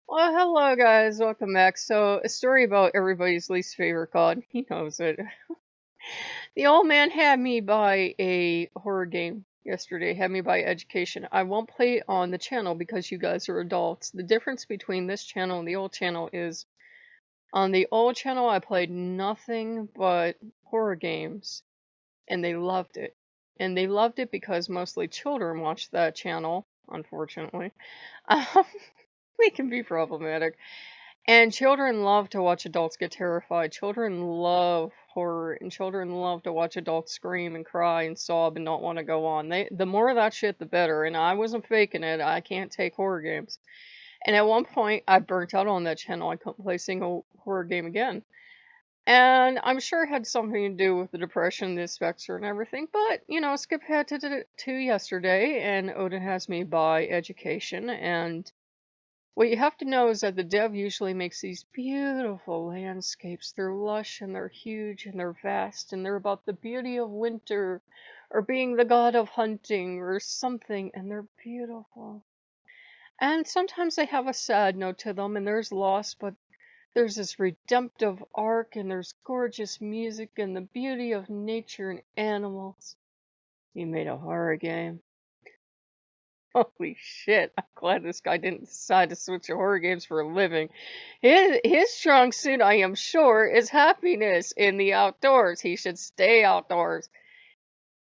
Well, hello guys, welcome back. So, a story about everybody's least favorite god. He knows it. The old man had me buy a horror game yesterday, had me buy Education. I won't play it on the channel because you guys are adults. The difference between this channel and the old channel is on the old channel I played nothing but horror games, and they loved it. And they loved it because mostly children watch that channel, unfortunately. Um, they can be problematic. And children love to watch adults get terrified. Children love horror, and children love to watch adults scream and cry and sob and not want to go on. The more of that shit, the better. And I wasn't faking it. I can't take horror games. And at one point, I burnt out on that channel. I couldn't play a single horror game again. And I'm sure it had something to do with the depression, the specter, and everything. But skip ahead to yesterday, and Odin has me buy Education, and what you have to know is that the dev usually makes these beautiful landscapes. They're lush and they're huge and they're vast and they're about the beauty of winter or being the god of hunting or something, and they're beautiful. And sometimes they have a sad note to them and there's loss, but there's this redemptive arc and there's gorgeous music and the beauty of nature and animals. You made a horror game. Holy shit, I'm glad this guy didn't decide to switch to horror games for a living. His strong suit, I am sure, is happiness in the outdoors. He should stay outdoors.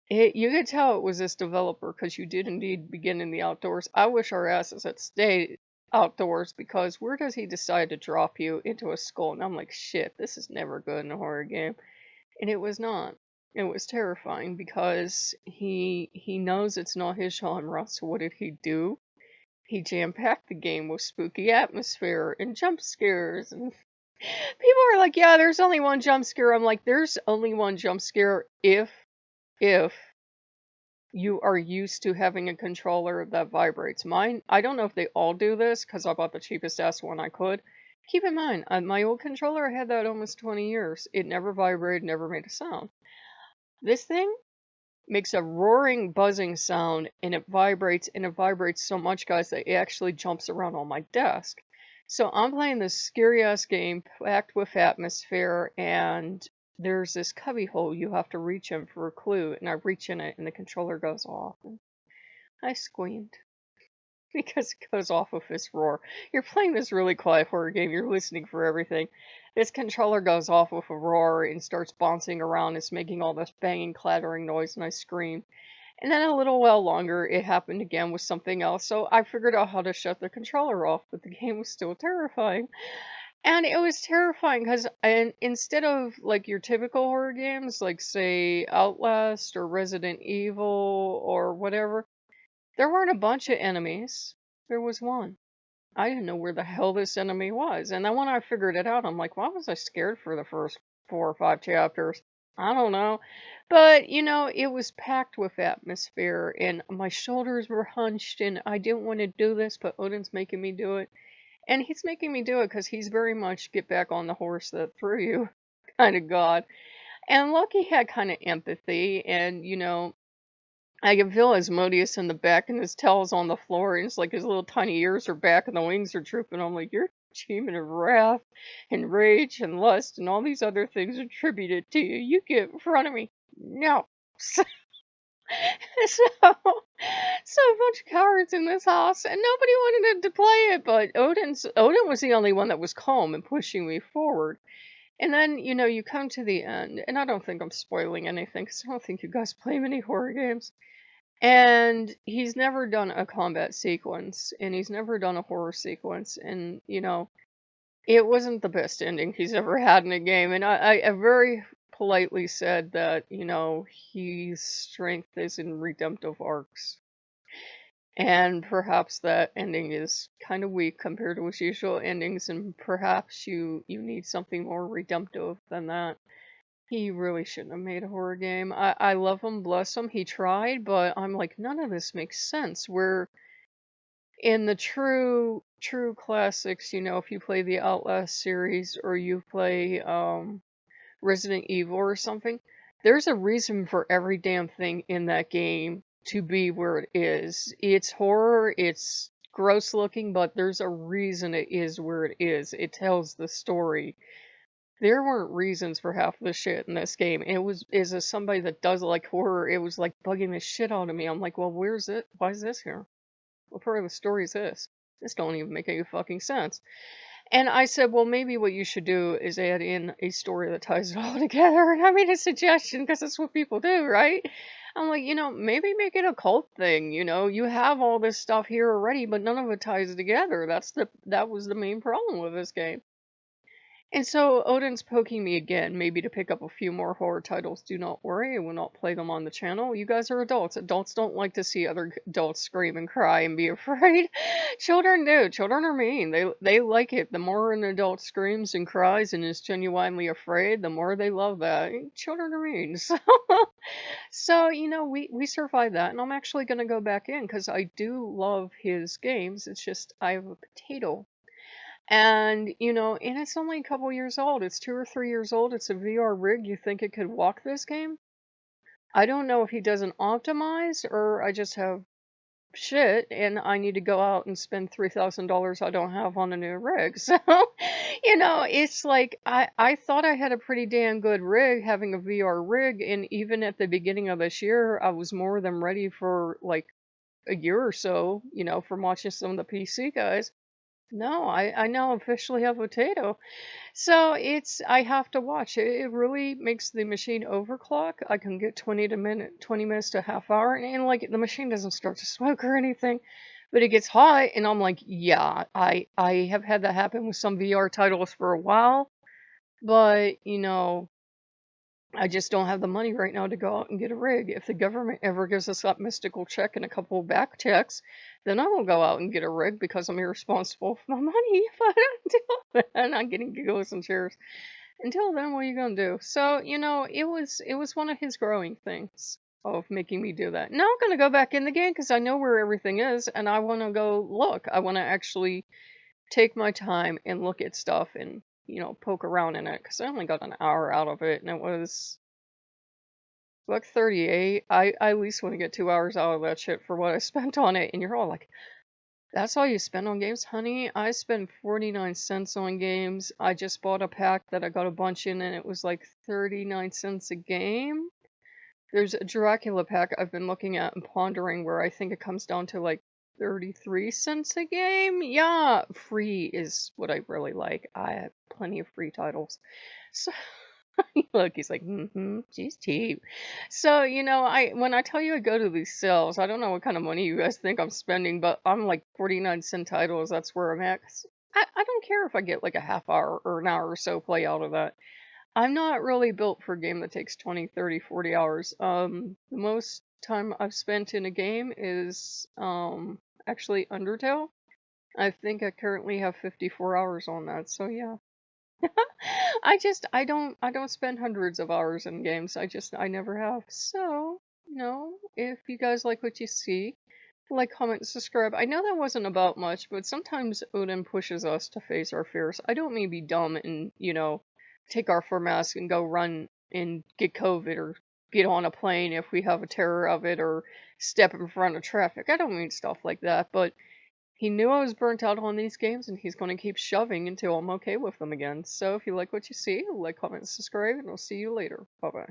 You could tell it was this developer because you did indeed begin in the outdoors. I wish our asses had stayed outdoors because where does he decide to drop you into a skull? And I'm like, shit, this is never good in a horror game. And it was not. It was terrifying because he knows it's not his genre, so what did he do? He jam-packed the game with spooky atmosphere and jump scares, and people are like, "Yeah, there's only one jump scare." I'm like, "There's only one jump scare if you are used to having a controller that vibrates." Mine, I don't know if they all do this because I bought the cheapest ass one I could. Keep in mind, my old controller, I had that almost 20 years. It never vibrated, never made a sound. This thing makes a roaring, buzzing sound, and it vibrates so much, guys, that it actually jumps around on my desk. So I'm playing this scary ass game packed with atmosphere, and there's this cubby hole you have to reach in for a clue, and I reach in it, and the controller goes off. And I screamed because it goes off with this roar. You're playing this really quiet horror game, you're listening for everything. This controller goes off with a roar and starts bouncing around. It's making all this banging, clattering noise, and I scream. And then a little while longer, it happened again with something else. So I figured out how to shut the controller off, but the game was still terrifying. And it was terrifying because instead of like your typical horror games, like say Outlast or Resident Evil or whatever, there weren't a bunch of enemies. There was one. I didn't know where the hell this enemy was. And then when I figured it out, I'm like, why was I scared for the first 4 or 5 chapters? I don't know. But, it was packed with atmosphere, and my shoulders were hunched, and I didn't want to do this, but Odin's making me do it. And he's making me do it because he's very much get back on the horse that threw you kind of god. And Loki had kind of empathy, and, I can feel Asmodeus in the back, and his tail's on the floor, and it's like his little tiny ears are back, and the wings are drooping. I'm like, your achievement of wrath, and rage, and lust, and all these other things attributed to you. You get in front of me. No. So, a bunch of cowards in this house, and nobody wanted to play it, but Odin was the only one that was calm and pushing me forward. And then, you come to the end, and I don't think I'm spoiling anything, because I don't think you guys play many horror games. And he's never done a combat sequence, and he's never done a horror sequence, and it wasn't the best ending he's ever had in a game. And I very politely said that, his strength is in redemptive arcs. And perhaps that ending is kind of weak compared to his usual endings, and perhaps you need something more redemptive than that. He really shouldn't have made a horror game. I love him, bless him. He tried, but I'm like, none of this makes sense. Where in the true classics, if you play the Outlast series or you play Resident Evil or something, there's a reason for every damn thing in that game to be where it is. It's horror, it's gross looking, but there's a reason it is where it is. It tells the story. There weren't reasons for half the shit in this game. It was, as somebody that does like horror, it was like bugging the shit out of me. I'm like, well, where's it? Why is this here? What part of the story is this? This don't even make any fucking sense. And I said, well, maybe what you should do is add in a story that ties it all together. And I made a suggestion because that's what people do, right? I'm like, maybe make it a cult thing. You have all this stuff here already, but none of it ties together. That was the main problem with this game. And so Odin's poking me again, maybe to pick up a few more horror titles. Do not worry, I will not play them on the channel. You guys are adults. Adults don't like to see other adults scream and cry and be afraid. Children do. Children are mean. They like it. The more an adult screams and cries and is genuinely afraid, the more they love that. Children are mean. So we survived that, and I'm actually going to go back in because I do love his games. It's just I have a potato. And it's only a couple years old. It's 2 or 3 years old. It's a VR rig. You think it could walk this game? I don't know if he doesn't optimize or I just have shit and I need to go out and spend $3,000 I don't have on a new rig. So, it's like I thought I had a pretty damn good rig having a VR rig. And even at the beginning of this year, I was more than ready for like a year or so, from watching some of the PC guys. No, I now officially have a potato. So I have to watch it. It really makes the machine overclock. I can get 20 minutes to a half hour, and like the machine doesn't start to smoke or anything, but it gets hot, and I'm like, yeah, I have had that happen with some VR titles for a while, but I just don't have the money right now to go out and get a rig. If the government ever gives us that mystical check and a couple of back checks, then I will go out and get a rig because I'm irresponsible for my money. But until then, I'm getting giggles and cheers. Until then, what are you gonna do? So, it was one of his growing things of making me do that. Now I'm gonna go back in the game because I know where everything is and I wanna go look. I wanna actually take my time and look at stuff and poke around in it because I only got an hour out of it and it was buck 38. I at least want to get 2 hours out of that shit for what I spent on it. And you're all like, that's all you spend on games, honey? I spent 49 cents on games. I just bought a pack that I got a bunch in and it was like 39 cents a game. There's a Dracula pack I've been looking at and pondering where I think it comes down to like 33 cents a game. Yeah, free is what I really like. I have plenty of free titles. So look, he's like, she's cheap. So, I when I tell you I go to these sales, I don't know what kind of money you guys think I'm spending, but I'm like 49-cent titles, that's where I'm at. 'Cause I don't care if I get like a half hour or an hour or so play out of that. I'm not really built for a game that takes 20, 30, 40 hours. The most time I've spent in a game is actually Undertale. I think I currently have 54 hours on that, so yeah. I don't spend hundreds of hours in games. I never have. So, if you guys like what you see, like, comment, and subscribe. I know that wasn't about much, but sometimes Odin pushes us to face our fears. I don't mean be dumb and, take off our mask and go run and get COVID or get on a plane if we have a terror of it or step in front of traffic. I don't mean stuff like that, but he knew I was burnt out on these games, and he's going to keep shoving until I'm okay with them again. So if you like what you see, like, comment, and subscribe, and I'll see you later. Bye-bye.